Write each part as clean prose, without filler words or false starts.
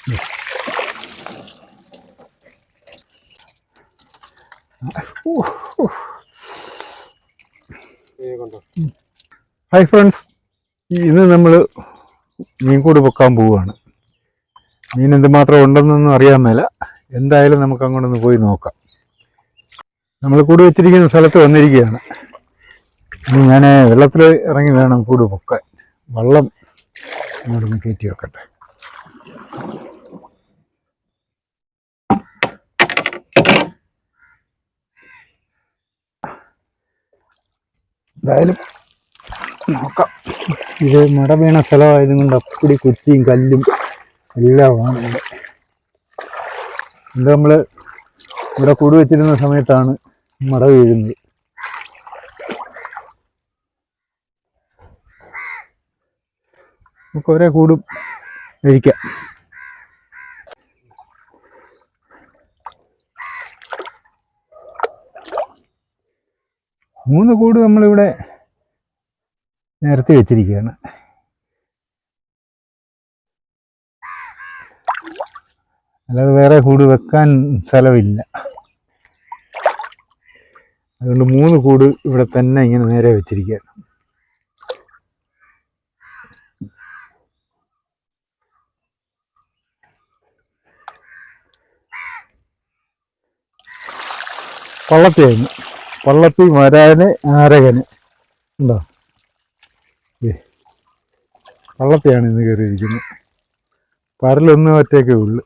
Hi friends, ഇന്ന് നമ്മൾ മീൻ കൂട് പൊക്കാൻ പോവുകയാണ്. മീൻ എന്തുമാത്രം ഉണ്ടെന്നൊന്നും അറിയാൻ മേല. എന്തായാലും നമുക്ക് അങ്ങോട്ടൊന്ന് പോയി നോക്കാം. നമ്മൾ കൂട് വെച്ചിരിക്കുന്ന സ്ഥലത്ത് വന്നിരിക്കുകയാണ്. ഇനി ഞാൻ വെള്ളത്തിൽ ഇറങ്ങി വേണം കൂട് പൊക്കാൻ. വെള്ളം അങ്ങോട്ടൊന്ന് കയറ്റി വെക്കട്ടെ. എന്തായാലും നോക്കാം. ഇത് മട വീണ സ്ഥലമായതുകൊണ്ട് അപ്പടി കുറ്റിയും കല്ലും എല്ലാമാണ് ഇവിടെ. ഇത് നമ്മൾ ഇവിടെ കൂട് വെച്ചിരുന്ന സമയത്താണ് മട വീഴുന്നത്. നമുക്ക് ഒരേ കൂടും കഴിക്കാം. മൂന്ന് കൂട് നമ്മളിവിടെ നിരത്തി വെച്ചിരിക്കുകയാണ്. അല്ലാതെ വേറെ കൂട് വെക്കാൻ സ്ഥലമില്ല. അതുകൊണ്ട് മൂന്ന് കൂട് ഇവിടെ തന്നെ ഇങ്ങനെ നേരെ വെച്ചിരിക്കുകയാണ്. പള്ളത്തിയായിരുന്നു. പള്ളത്തി, വരാന്, ആരകന് ഉണ്ടോ? പള്ളത്തിയാണ് ഇന്ന് കയറിയിരിക്കുന്നത്. പരലൊന്നും ഒറ്റയ്ക്കേ ഉള്ളു.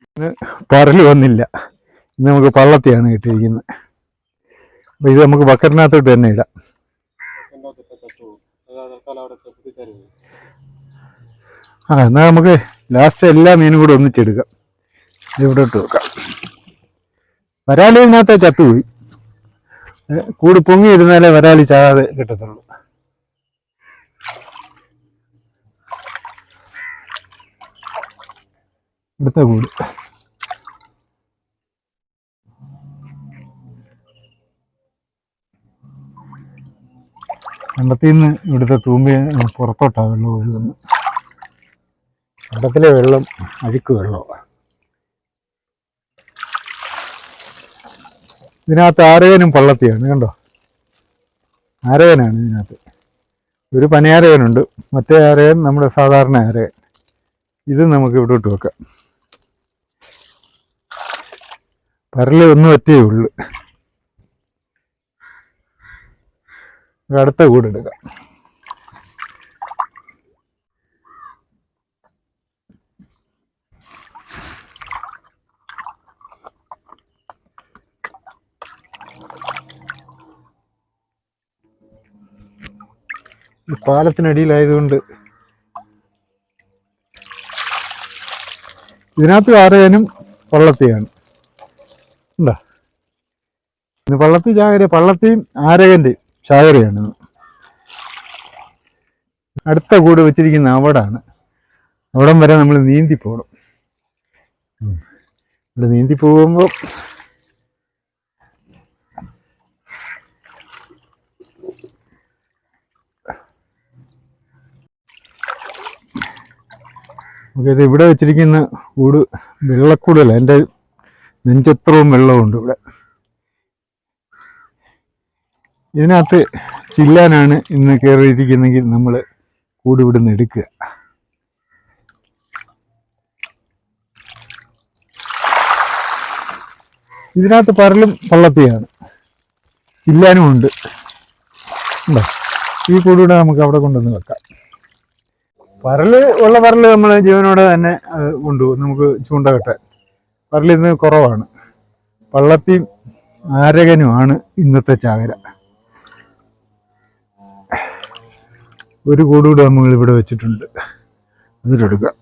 ഇന്ന് പരല് വന്നില്ല. ഇന്ന് നമുക്ക് പള്ളത്തിയാണ് കിട്ടിയിരിക്കുന്നത്. അപ്പം ഇത് നമുക്ക് ബക്കറ്റിനകത്തോട്ട് തന്നെ ഇടാം. എന്നാൽ നമുക്ക് ലാസ്റ്റ് എല്ലാ മീനും കൂടെ ഒന്നിച്ചെടുക്കാം. ഇവിടെ ഇട്ട് വെക്കാം. വരാലിനകത്തെ ചത്തുപോയി. കൂട് പൊങ്ങിയിരുന്നാലേ വരാലി ചാകാതെ കിട്ടത്തുള്ളൂ. അടുത്ത കൂട് കണ്ടത്തിന്ന് ഇവിടുത്തെ തൂമ്പി പുറത്തോട്ടാണ് വെള്ളം ഒഴുകുന്നത്. കണ്ടത്തിലെ വെള്ളം അഴുക്ക് വെള്ളമാണ്. ഇതിനകത്ത് ആരകനും പള്ളത്തിയാണ്. കണ്ടോ, ആരകനാണ് ഇതിനകത്ത്. ഒരു പനയാരകനുണ്ട്, മറ്റേ ആരകൻ നമ്മുടെ സാധാരണ ആരകൻ. ഇത് നമുക്ക് ഇവിടെ ഇട്ട് വെക്കാം. പരല് ഒന്നും ഒറ്റേ ഉള്ളു. അടുത്ത കൂട് എടുക്കാം. പാലത്തിനടിയിലായതുകൊണ്ട് ഇതിനകത്ത് ആരകനും പള്ളത്തിയാണ്. എന്താ ഇത് പള്ളത്തി ചാകര, പള്ളത്തിയും ആരകൻ്റെയും ചാകരയാണ്. അടുത്ത കൂട് വെച്ചിരിക്കുന്ന അവിടാണ്. അവിടം വരെ നമ്മൾ നീന്തി പോകണം. ഇവിടെ നീന്തി പോകുമ്പോൾ ഇത് ഇവിടെ വെച്ചിരിക്കുന്ന കൂട് വെള്ളക്കൂടല്ല. എൻ്റെ നെഞ്ചത്രവും വെള്ളമുണ്ട് ഇവിടെ. ഇതിനകത്ത് ചില്ലാനാണ് ഇന്ന് കയറിയിരിക്കുന്നെങ്കിൽ നമ്മൾ കൂട് ഇവിടുന്ന് എടുക്കുക. ഇതിനകത്ത് പരലും പള്ളത്തിയാണ്, ചില്ലാനും ഉണ്ട്. ഉണ്ടോ? ഈ കൂടിവിടെ നമുക്ക് അവിടെ കൊണ്ടുവന്ന് വെക്കാം. പരല് ഉള്ള പരല് നമ്മൾ ജീവനോടെ തന്നെ കൊണ്ടുപോകും. നമുക്ക് ചൂണ്ട കെട്ടാൻ പരലിന്ന് കുറവാണ്. പള്ളത്തിയും ആരകനുമാണ് ഇന്നത്തെ ചാകര. ഒരു കൂടുകൂടെ നമ്മൾ ഇവിടെ വെച്ചിട്ടുണ്ട്. അതിലെടുക്കാം.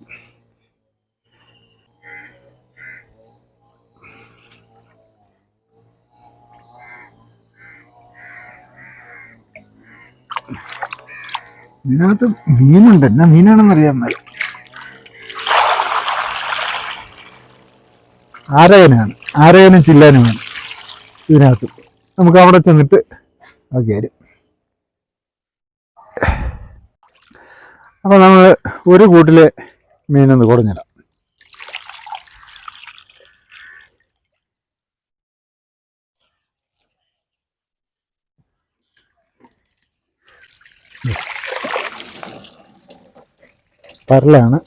ഇതിനകത്ത് മീനുണ്ട്. എന്നാ മീനാണെന്നറിയാൻ മേല. ആരകനാണ്, ആരകനും ചില്ലാനുമാണ് ഇതിനകത്ത്. നമുക്ക് അവിടെ ചെന്നിട്ട് ഓക്കെ വരും. അപ്പോൾ നമ്മൾ ഒരു കൂട്ടിലെ മീനൊന്ന് കുടഞ്ഞിടാം. പരലാണ്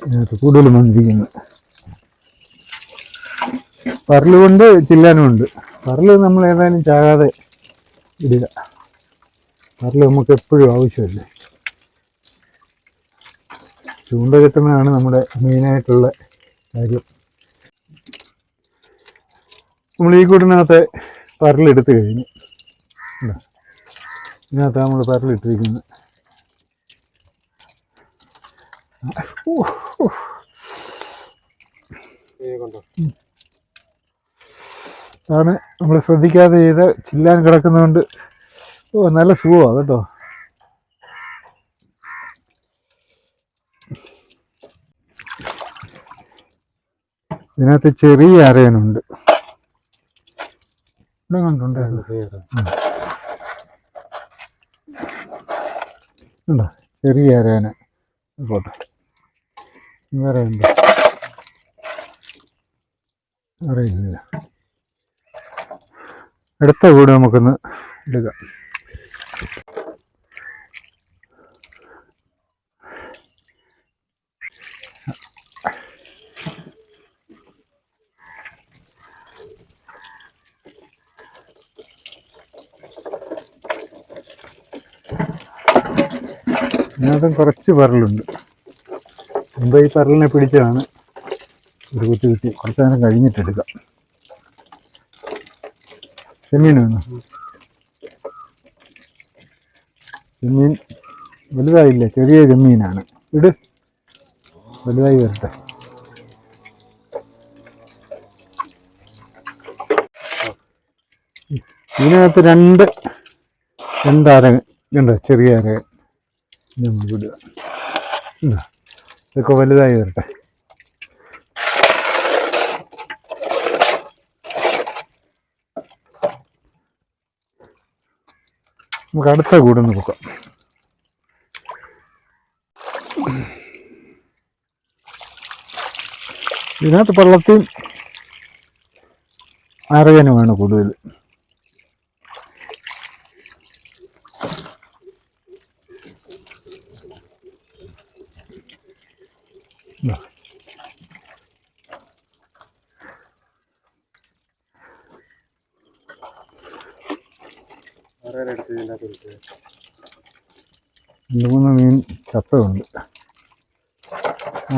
ഇതിനകത്ത് കൂടുതലും വന്നിരിക്കുന്നത്. പരലുകൊണ്ട് ചില്ലാനുമുണ്ട്. പരല് നമ്മൾ ഏതായാലും ചാകാതെ ഇടുക. പരല് നമുക്ക് എപ്പോഴും ആവശ്യമല്ലേ. ചൂണ്ട കെട്ടുന്നതാണ് നമ്മുടെ മെയിനായിട്ടുള്ള കാര്യം. നമ്മൾ ഈ കൂടിനകത്ത് പരലെടുത്ത് കഴിഞ്ഞു. ഇതിനകത്ത് നമ്മൾ പരലിട്ടിരിക്കുന്നത്. അതാണ് നമ്മൾ ശ്രദ്ധിക്കാതെ ചെയ്ത് ചില്ലാൻ കിടക്കുന്നതുകൊണ്ട് നല്ല സുഖമാണ് കേട്ടോ. ഇതിനകത്ത് ചെറിയ അരയനുണ്ട്. ഇവിടെ കണ്ടുണ്ടായിരുന്നു ഉണ്ടോ ചെറിയ അരയന. പോട്ടെ, വേറെ ഉണ്ടോ? അറിയില്ല. അടുത്ത കൂടെ നമുക്കൊന്ന് എടുക്കാം. ഇതിനകത്തും കുറച്ച് പരലുണ്ട്. മുമ്പ് ഈ പരലിനെ പിടിച്ചാണ് ഒരു കുത്തി കുത്തി. കുറച്ച് നേരം കഴിഞ്ഞിട്ടെടുക്കാം. ചെമ്മീനാണ്. ചെമ്മീൻ വലുതായില്ല, ചെറിയ ചെമ്മീനാണ്. ഇട്, വലുതായി വരട്ടെ. ഇതിനകത്ത് രണ്ടര ഉണ്ട്, ചെറിയ അര വിടുക. ഇതൊക്കെ വലുതായി വരട്ടെ. നമുക്ക് അടുത്ത കൂടൊന്ന് പൊക്കാം. ഇതിനകത്ത് പള്ളത്തിൽ അരയനുമാണ് കൂടുതൽ. രണ്ട് മൂന്ന് മീൻ ചപ്പയുണ്ട്.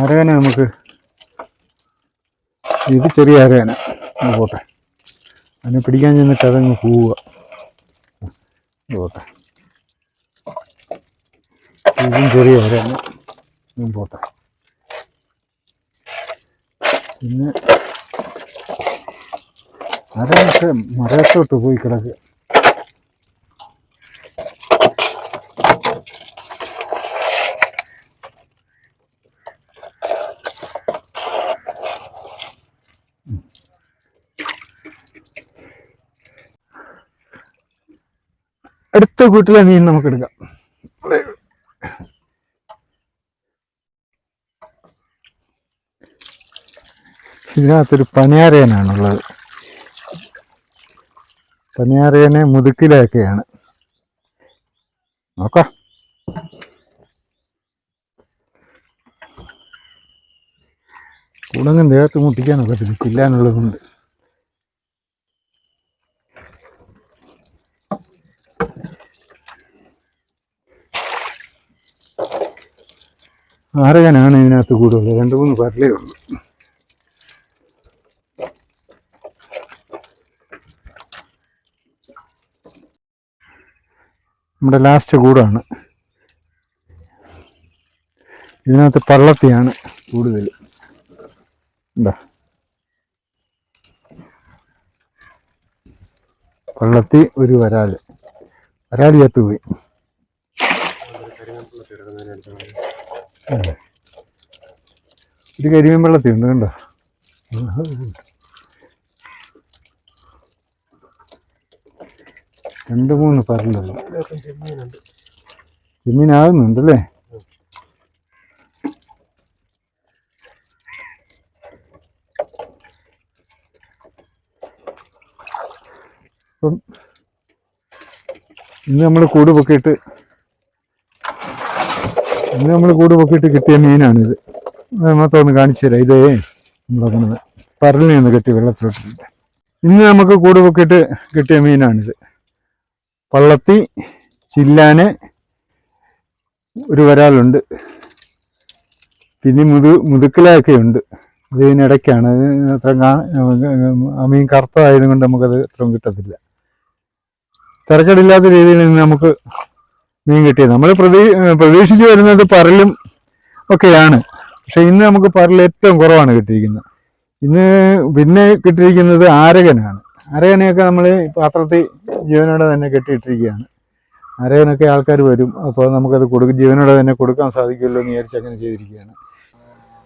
അരയന നമുക്ക്, ഇത് ചെറിയ അരയന. പോട്ടെ, അതിനെ പിടിക്കാൻ ചെന്നിട്ട് അതങ്ങ് പോവുക. പോട്ടെ, ഇതും ചെറിയ അരയന. പോട്ടെ. പിന്നെ അരയൊക്കെ മരത്തോട്ട് പോയി കിടക്കുക. അടുത്ത കൂട്ടിലെ മീൻ നമുക്ക് എടുക്കാം. ഇതിനകത്തൊരു പനിയാരയനാണുള്ളത്. പനിയാരയനെ മുതുക്കിലൊക്കെയാണ്. നോക്കാം. കൂടങ്ങും ദേഹത്ത് മുട്ടിക്കാനൊക്കെ തിരിച്ചില്ലാന്നുള്ളതുകൊണ്ട് ആരകനാണ് ഇതിനകത്ത് കൂടുതൽ. 2-3 പരലേ ഉള്ളൂ. നമ്മുടെ ലാസ്റ്റ് കൂടാണ്. ഇതിനകത്ത് പള്ളത്തിയാണ് കൂടുതൽ. എന്താ പള്ളത്തി, ഒരു വരാല് ചത്തുപോയി. ഒരു കരിമീൻ വെള്ളത്തി ഉണ്ട്, കണ്ടോ? 2-3 പരലുള്ളൂ. ചെമ്മീനാകുന്നുണ്ടല്ലേ? അപ്പം ഇന്ന് നമ്മൾ കൂട് പൊക്കിയിട്ട് ഇന്ന് നമ്മൾ കൂട് പൊക്കിയിട്ട് കിട്ടിയ മീനാണിത്. മൊത്തം ഒന്ന് കാണിച്ചു തരാം. ഇതേ നമ്മളെ പരലിൽ നിന്ന് കെട്ടി വെള്ളത്തിലോട്ടിട്ടുണ്ട്. ഇന്ന് നമുക്ക് കൂട് പൊക്കിയിട്ട് കിട്ടിയ മീനാണിത്. പള്ളത്തി, ചില്ലാന്, ഒരു വരാലുണ്ട്, പിന്നെ മുതുക്കലൊക്കെ ഉണ്ട്. ഇതിനിടയ്ക്കാണ്. അത്ര ആ മീൻ കറുത്തതായത് കൊണ്ട് നമുക്കത് അത്രയും കിട്ടത്തില്ല. തിരക്കടില്ലാത്ത രീതിയിൽ നിന്ന് നമുക്ക് മീൻ കിട്ടിയത്. നമ്മൾ പ്രതീക്ഷിച്ച് വരുന്നത് പരലും ഒക്കെയാണ്. പക്ഷെ ഇന്ന് നമുക്ക് പരൽ ഏറ്റവും കുറവാണ് കിട്ടിയിരിക്കുന്നത്. ഇന്ന് പിന്നെ കിട്ടിയിരിക്കുന്നത് ആരകനാണ്. ആരകനെയൊക്കെ നമ്മൾ പാത്രത്തിൽ ജീവനോടെ തന്നെ കെട്ടിയിട്ടിരിക്കുകയാണ്. ആരകനൊക്കെ ആൾക്കാർ വരും. അപ്പോൾ നമുക്കത് ജീവനോടെ തന്നെ കൊടുക്കാൻ സാധിക്കുമല്ലോ എന്ന് വിചാരിച്ച് അങ്ങനെ ചെയ്തിരിക്കുകയാണ്.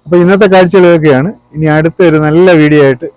അപ്പോൾ ഇന്നത്തെ കാഴ്ചകളൊക്കെയാണ്. ഇനി അടുത്തൊരു നല്ല വീഡിയോ ആയിട്ട്